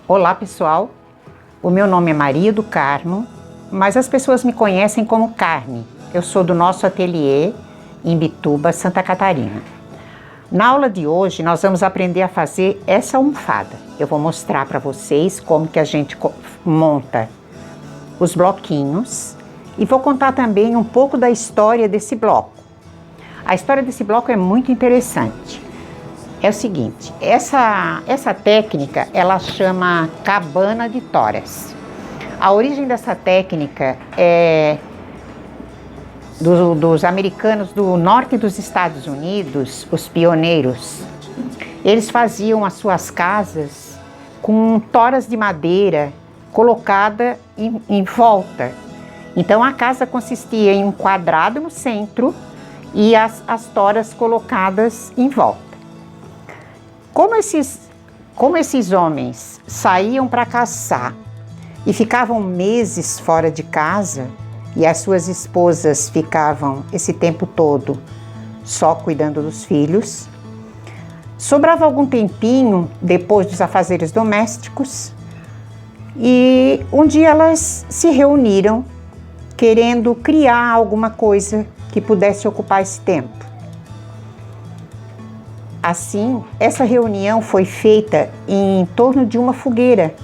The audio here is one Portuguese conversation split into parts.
Olá pessoal, o meu nome é Maria do Carmo, mas as pessoas me conhecem como Carme. Eu sou do nosso ateliê em Bituba, Santa Catarina. Na aula de hoje nós vamos aprender a fazer essa almofada. Eu vou mostrar para vocês como que a gente monta os bloquinhos e vou contar também um pouco da história desse bloco. A história desse bloco é muito interessante. É o seguinte, essa técnica, ela chama cabana de toras. A origem dessa técnica é dos americanos do norte dos Estados Unidos, os pioneiros. Eles faziam as suas casas com toras de madeira colocada em volta. Então a casa consistia em um quadrado no centro e as toras colocadas em volta. Como esses homens saíam para caçar e ficavam meses fora de casa e as suas esposas ficavam esse tempo todo só cuidando dos filhos, sobrava algum tempinho depois dos afazeres domésticos e um dia elas se reuniram querendo criar alguma coisa que pudesse ocupar esse tempo. Assim, essa reunião foi feita em torno de uma fogueira.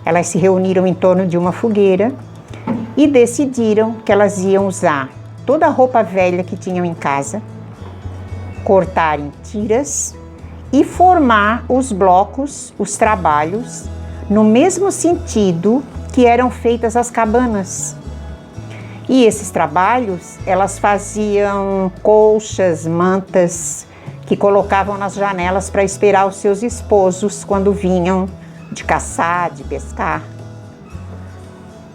Elas se reuniram em torno de uma fogueira e decidiram que elas iam usar toda a roupa velha que tinham em casa, cortar em tiras e formar os blocos, os trabalhos, no mesmo sentido que eram feitas as cabanas. E esses trabalhos, elas faziam colchas, mantas, que colocavam nas janelas para esperar os seus esposos quando vinham de caçar, de pescar.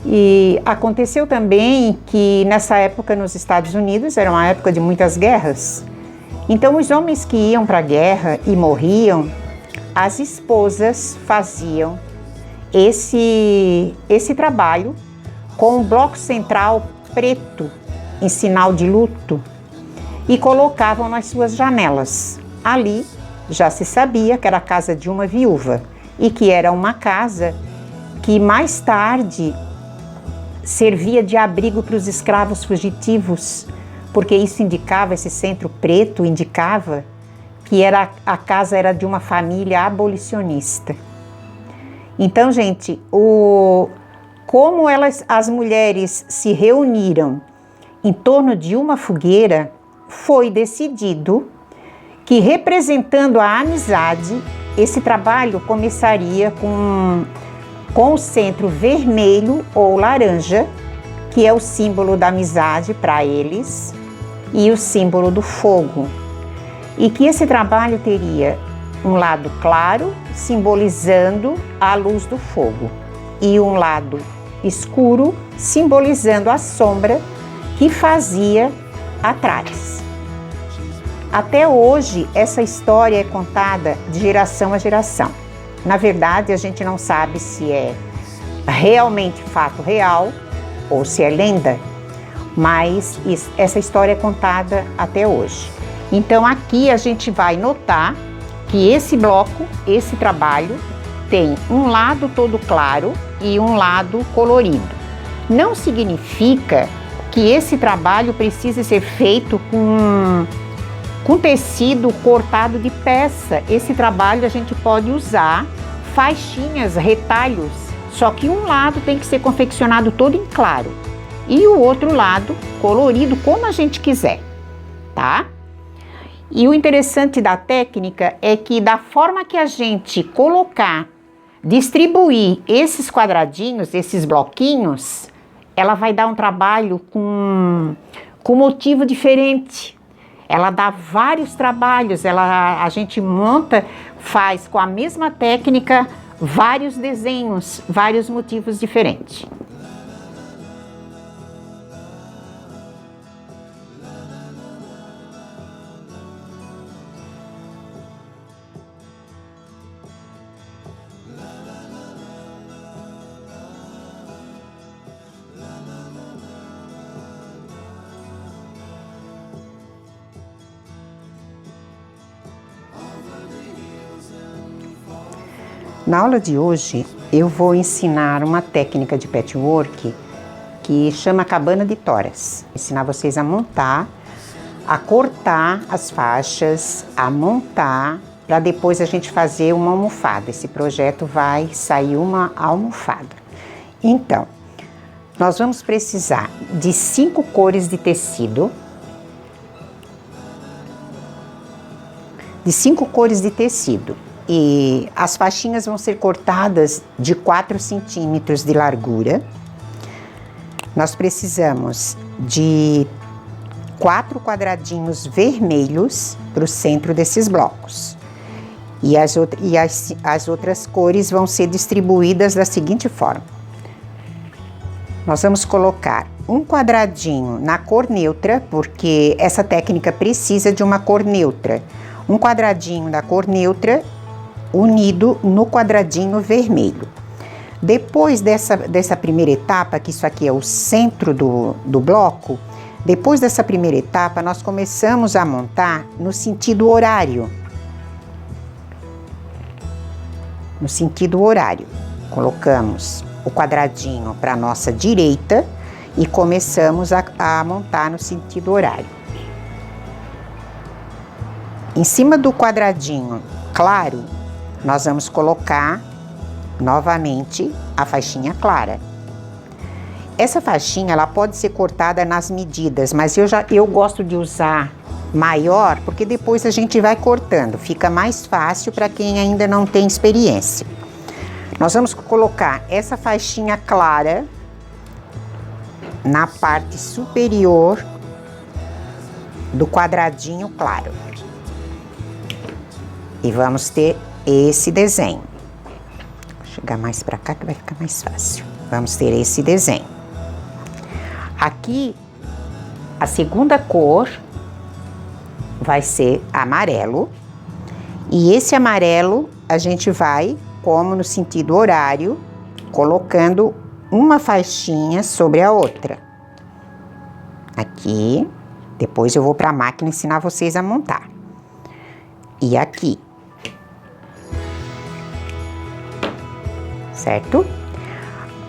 E aconteceu também que nessa época nos Estados Unidos, era uma época de muitas guerras, então os homens que iam para a guerra e morriam, as esposas faziam esse trabalho com um bloco central preto em sinal de luto, e colocavam nas suas janelas. Ali já se sabia que era a casa de uma viúva e que era uma casa que mais tarde servia de abrigo para os escravos fugitivos, porque isso indicava, esse centro preto indicava que a casa era de uma família abolicionista. Então, gente, como as mulheres se reuniram em torno de uma fogueira, foi decidido que, representando a amizade, esse trabalho começaria com o centro vermelho ou laranja, que é o símbolo da amizade para eles, e o símbolo do fogo. E que esse trabalho teria um lado claro, simbolizando a luz do fogo, e um lado escuro, simbolizando a sombra que fazia atrás. Até hoje, essa história é contada de geração a geração. Na verdade, a gente não sabe se é realmente fato real ou se é lenda, mas essa história é contada até hoje. Então, aqui a gente vai notar que esse bloco, esse trabalho, tem um lado todo claro e um lado colorido. Não significa que esse trabalho precise ser feito com tecido cortado de peça. Esse trabalho a gente pode usar faixinhas, retalhos, só que um lado tem que ser confeccionado todo em claro e o outro lado colorido, como a gente quiser, tá? E o interessante da técnica é que, da forma que a gente distribuir esses quadradinhos, esses bloquinhos, ela vai dar um trabalho com motivo diferente. Ela dá vários trabalhos, a gente faz com a mesma técnica vários desenhos, vários motivos diferentes. Na aula de hoje, eu vou ensinar uma técnica de patchwork que chama cabana de toras. Ensinar vocês a montar, a cortar as faixas, a montar, para depois a gente fazer uma almofada. Esse projeto vai sair uma almofada. Então, nós vamos precisar de 5 cores de tecido. E as faixinhas vão ser cortadas de 4 centímetros de largura. Nós precisamos de 4 quadradinhos vermelhos para o centro desses blocos. E as outras cores vão ser distribuídas da seguinte forma. Nós vamos colocar um quadradinho na cor neutra, porque essa técnica precisa de uma cor neutra. Um quadradinho da cor neutra unido no quadradinho vermelho. Depois dessa primeira etapa, que isso aqui é o centro do bloco, depois dessa primeira etapa, nós começamos a montar no sentido horário. No sentido horário. Colocamos o quadradinho para a nossa direita e começamos a montar no sentido horário. Em cima do quadradinho claro, nós vamos colocar novamente a faixinha clara. Essa faixinha, ela pode ser cortada nas medidas, mas eu gosto de usar maior, porque depois a gente vai cortando, fica mais fácil para quem ainda não tem experiência. Nós vamos colocar essa faixinha clara na parte superior do quadradinho claro. E vamos ter esse desenho. Vou chegar mais para cá que vai ficar mais fácil. Vamos ter esse desenho. Aqui, a segunda cor vai ser amarelo. E esse amarelo a gente vai, como no sentido horário, colocando uma faixinha sobre a outra. Aqui, depois eu vou para a máquina ensinar vocês a montar. E aqui. Certo?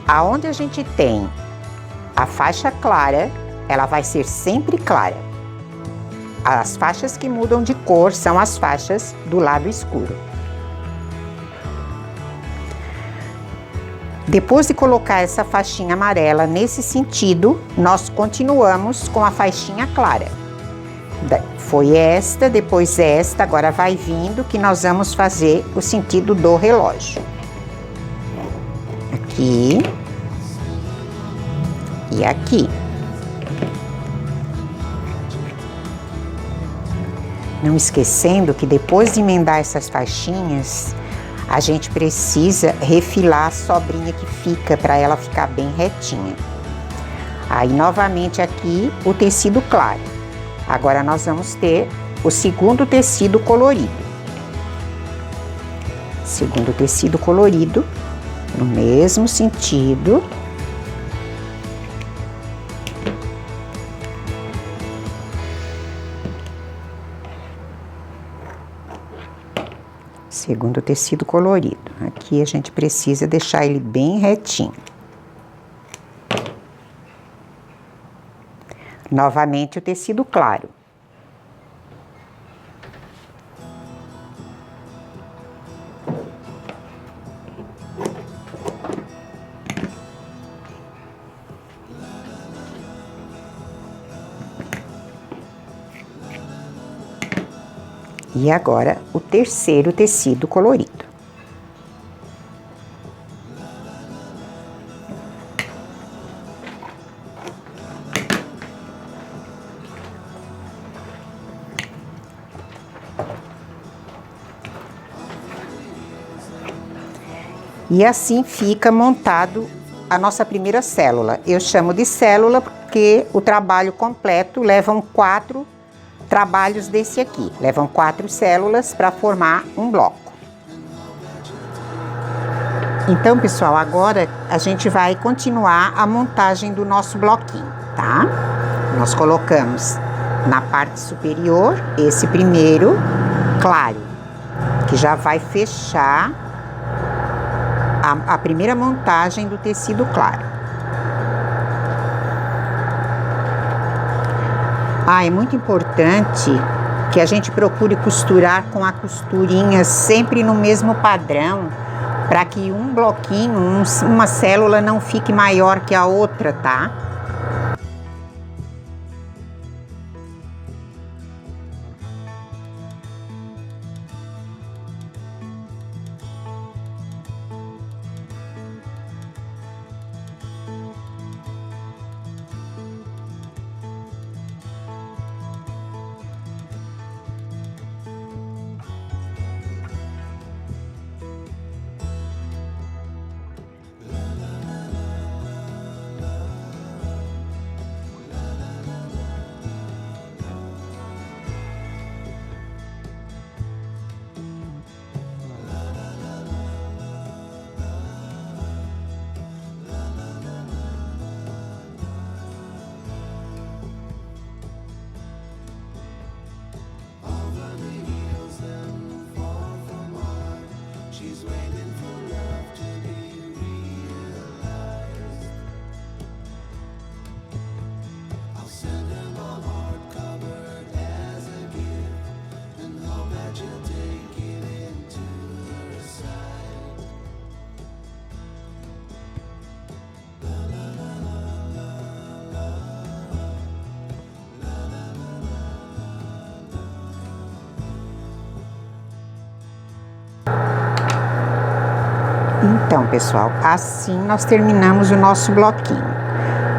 Aonde a gente tem a faixa clara, ela vai ser sempre clara. As faixas que mudam de cor são as faixas do lado escuro. Depois de colocar essa faixinha amarela nesse sentido, nós continuamos com a faixinha clara. Foi esta, depois esta, agora vai vindo que nós vamos fazer o sentido do relógio. Aqui e aqui. Não esquecendo que depois de emendar essas faixinhas, a gente precisa refilar a sobrinha que fica, para ela ficar bem retinha. Aí, novamente aqui, o tecido claro. Agora, nós vamos ter o segundo tecido colorido. Segundo tecido colorido, no mesmo sentido. Segundo tecido colorido. Aqui a gente precisa deixar ele bem retinho. Novamente o tecido claro. E agora, o terceiro tecido colorido. E assim fica montado a nossa primeira célula. Eu chamo de célula porque o trabalho completo levam 4 trabalhos desse aqui. Levam 4 células para formar um bloco. Então, pessoal, agora a gente vai continuar a montagem do nosso bloquinho, tá? Nós colocamos na parte superior esse primeiro claro, que já vai fechar a primeira montagem do tecido claro. É muito importante que a gente procure costurar com a costurinha sempre no mesmo padrão, para que um bloquinho, uma célula não fique maior que a outra, tá? Então, pessoal, assim nós terminamos o nosso bloquinho.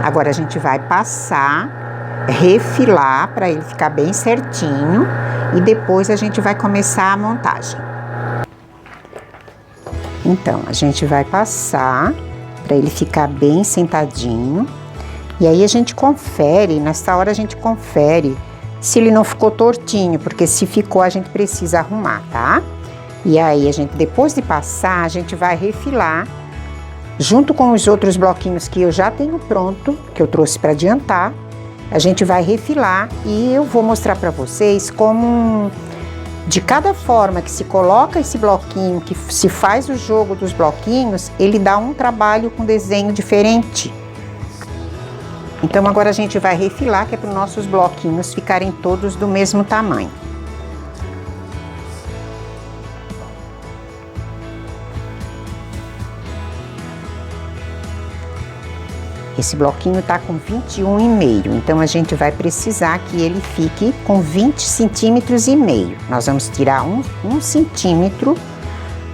Agora a gente vai passar, refilar para ele ficar bem certinho e depois a gente vai começar a montagem. Então, a gente vai passar para ele ficar bem sentadinho e aí a gente confere, nessa hora a gente confere se ele não ficou tortinho, porque se ficou a gente precisa arrumar, tá? E aí, depois de passar, a gente vai refilar junto com os outros bloquinhos que eu já tenho pronto, que eu trouxe para adiantar. A gente vai refilar e eu vou mostrar para vocês como, de cada forma que se coloca esse bloquinho, que se faz o jogo dos bloquinhos, ele dá um trabalho com desenho diferente. Então, agora a gente vai refilar, que é para os nossos bloquinhos ficarem todos do mesmo tamanho. Esse bloquinho tá com 21,5, então a gente vai precisar que ele fique com 20,5 centímetros. Nós vamos tirar um centímetro,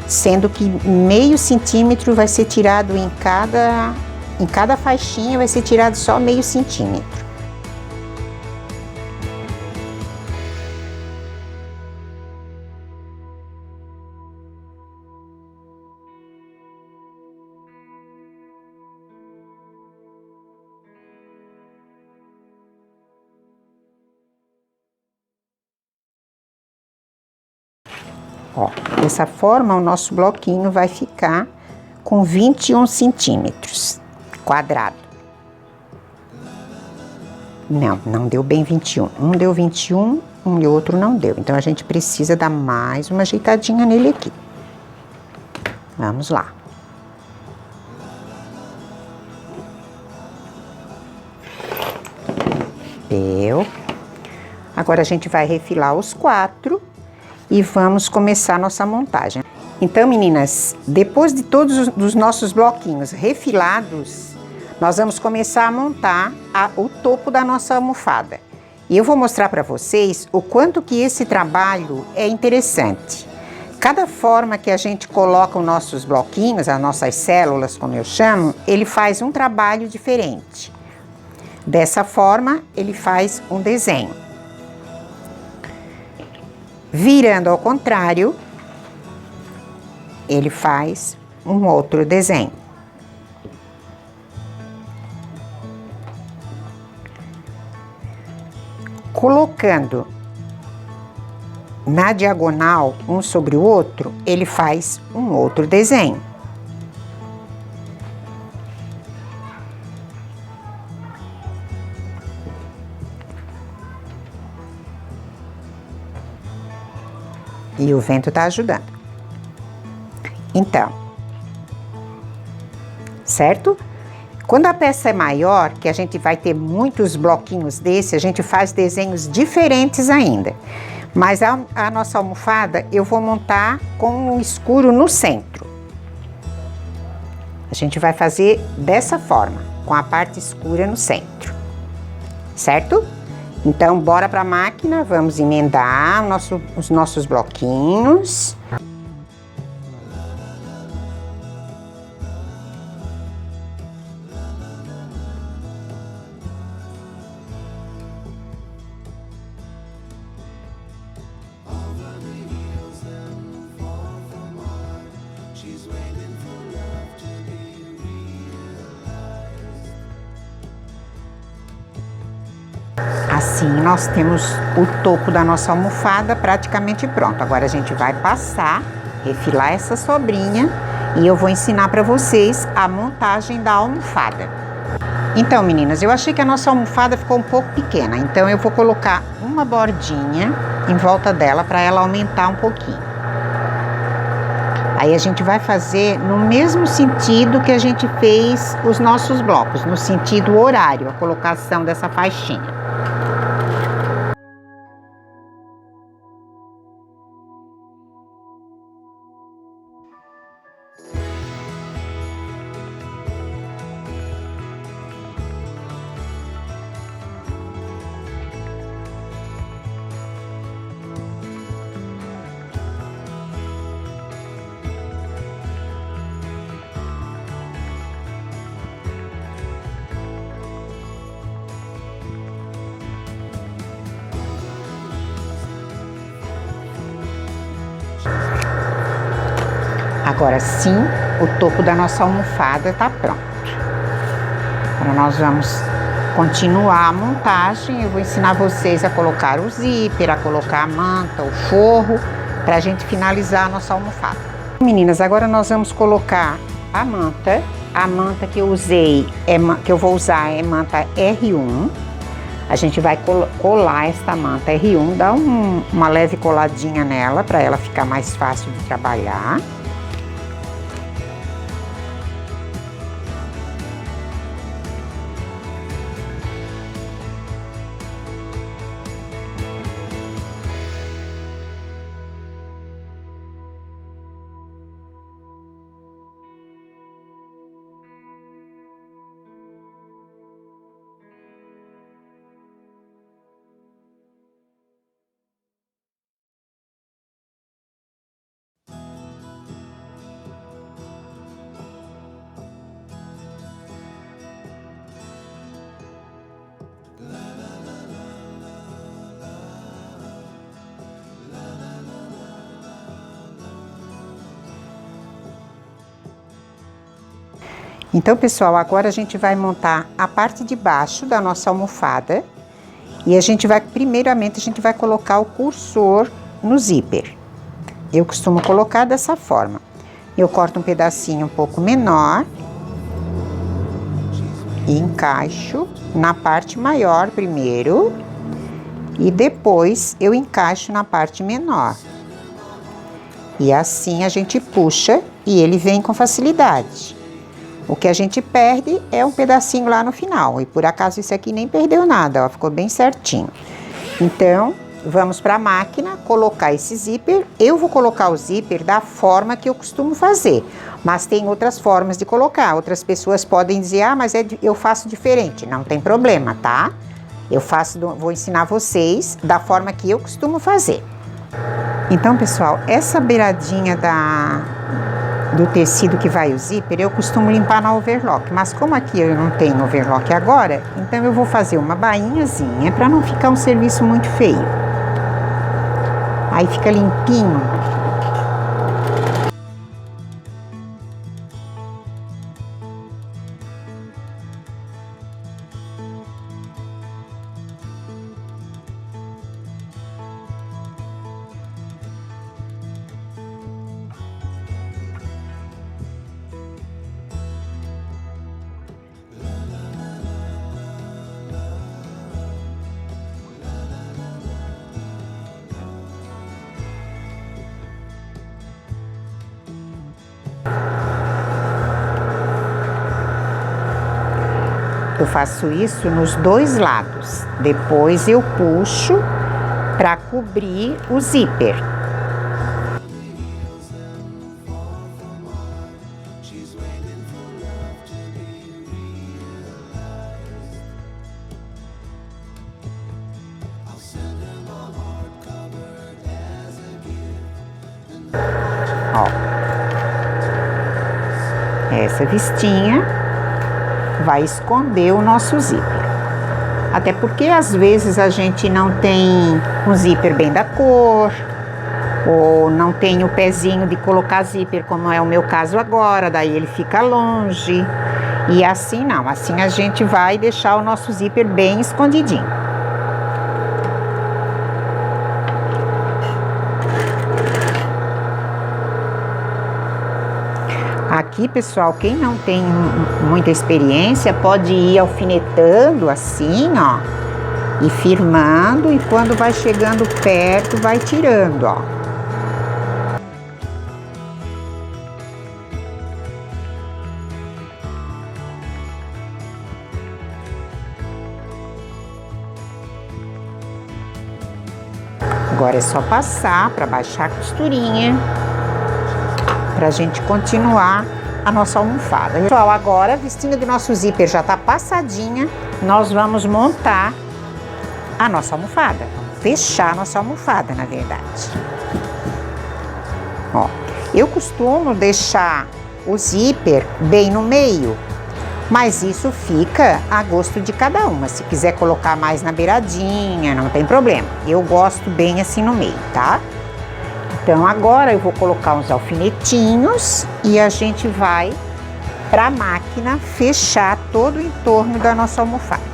sendo que meio centímetro vai ser tirado em cada faixinha, vai ser tirado só meio centímetro. Ó, dessa forma o nosso bloquinho vai ficar com 21 centímetros quadrado. Não deu bem 21. Um deu 21, e o outro não deu. Então a gente precisa dar mais uma ajeitadinha nele aqui. Vamos lá. Deu. Agora a gente vai refilar os 4. E vamos começar a nossa montagem. Então, meninas, depois de todos os nossos bloquinhos refilados, nós vamos começar a montar o topo da nossa almofada. E eu vou mostrar para vocês o quanto que esse trabalho é interessante. Cada forma que a gente coloca os nossos bloquinhos, as nossas células, como eu chamo, ele faz um trabalho diferente. Dessa forma, ele faz um desenho. Virando ao contrário, ele faz um outro desenho. Colocando na diagonal um sobre o outro, ele faz um outro desenho. E o vento tá ajudando. Então, certo? Quando a peça é maior, que a gente vai ter muitos bloquinhos desse, a gente faz desenhos diferentes ainda. Mas a nossa almofada eu vou montar com um escuro no centro. A gente vai fazer dessa forma, com a parte escura no centro, certo? Então, bora para a máquina, vamos emendar os nossos bloquinhos. Assim, nós temos o topo da nossa almofada praticamente pronto. Agora a gente vai passar, refilar essa sobrinha e eu vou ensinar para vocês a montagem da almofada. Então, meninas, eu achei que a nossa almofada ficou um pouco pequena, então eu vou colocar uma bordinha em volta dela para ela aumentar um pouquinho. Aí a gente vai fazer no mesmo sentido que a gente fez os nossos blocos, no sentido horário, a colocação dessa faixinha. Agora sim, o topo da nossa almofada tá pronto. Agora nós vamos continuar a montagem. Eu vou ensinar vocês a colocar o zíper, a colocar a manta, o forro, pra gente finalizar a nossa almofada. Meninas, agora nós vamos colocar a manta. A manta que eu usei, que eu vou usar é manta R1. A gente vai colar esta manta R1, dar uma leve coladinha nela para ela ficar mais fácil de trabalhar. Então, pessoal, agora a gente vai montar a parte de baixo da nossa almofada e primeiramente, a gente vai colocar o cursor no zíper. Eu costumo colocar dessa forma. Eu corto um pedacinho um pouco menor e encaixo na parte maior primeiro e depois eu encaixo na parte menor. E assim a gente puxa e ele vem com facilidade. O que a gente perde é um pedacinho lá no final. E por acaso isso aqui nem perdeu nada, ó, ficou bem certinho. Então, vamos para a máquina colocar esse zíper. Eu vou colocar o zíper da forma que eu costumo fazer. Mas tem outras formas de colocar. Outras pessoas podem dizer, ah, mas eu faço diferente. Não tem problema, tá? Vou ensinar vocês da forma que eu costumo fazer. Então, pessoal, essa beiradinha do tecido que vai o zíper, eu costumo limpar na overlock, mas como aqui eu não tenho overlock agora, então eu vou fazer uma bainhazinha para não ficar um serviço muito feio. Aí fica limpinho. Eu faço isso nos dois lados. Depois eu puxo para cobrir o zíper. Ó, essa vistinha vai esconder o nosso zíper. Até porque às vezes a gente não tem um zíper bem da cor, ou não tem o pezinho de colocar zíper, como é o meu caso agora, daí ele fica longe. E assim não, assim a gente vai deixar o nosso zíper bem escondidinho. Aqui, pessoal, quem não tem muita experiência pode ir alfinetando assim, ó, e firmando, e quando vai chegando perto, vai tirando, ó. Agora é só passar para baixar a costurinha, para a gente continuar a nossa almofada. Pessoal, agora a vistinha do nosso zíper já tá passadinha, nós vamos montar a nossa almofada, fechar a nossa almofada, na verdade. Ó, eu costumo deixar o zíper bem no meio, mas isso fica a gosto de cada uma. Se quiser colocar mais na beiradinha, não tem problema. Eu gosto bem assim no meio, tá? Então agora eu vou colocar uns alfinetinhos e a gente vai para a máquina fechar todo o entorno da nossa almofada.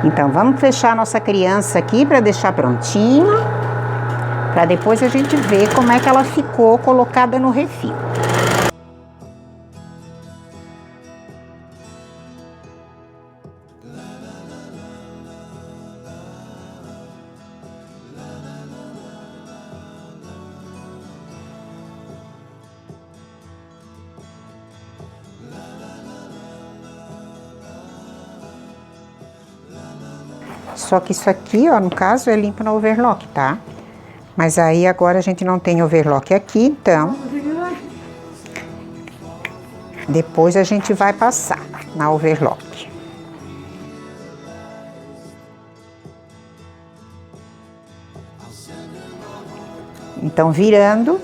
Então, vamos fechar a nossa criança aqui para deixar prontinho, para depois a gente ver como é que ela ficou colocada no refil. Só que isso aqui, ó, no caso, é limpo no overlock, tá? Mas aí agora a gente não tem overlock aqui, então depois a gente vai passar na overlock. Então, virando.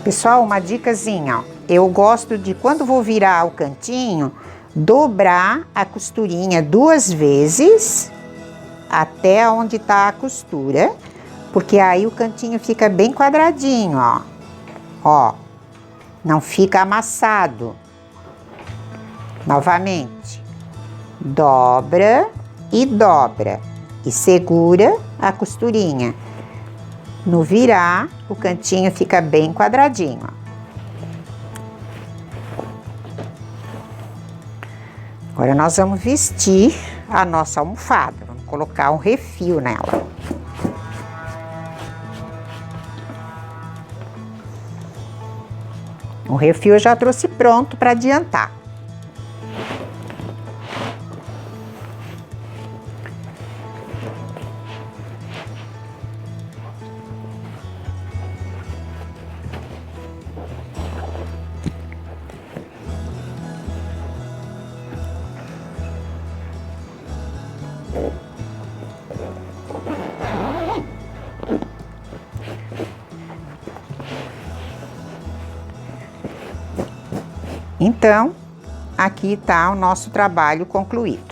Pessoal, uma dicasinha, ó. Eu gosto de, quando vou virar o cantinho, dobrar a costurinha 2 vezes até onde tá a costura, porque aí o cantinho fica bem quadradinho, ó. Ó, não fica amassado. Novamente, dobra e segura a costurinha. No virar, o cantinho fica bem quadradinho, ó. Agora nós vamos vestir a nossa almofada, vamos colocar um refil nela. O refil eu já trouxe pronto para adiantar. Então, aqui está o nosso trabalho concluído.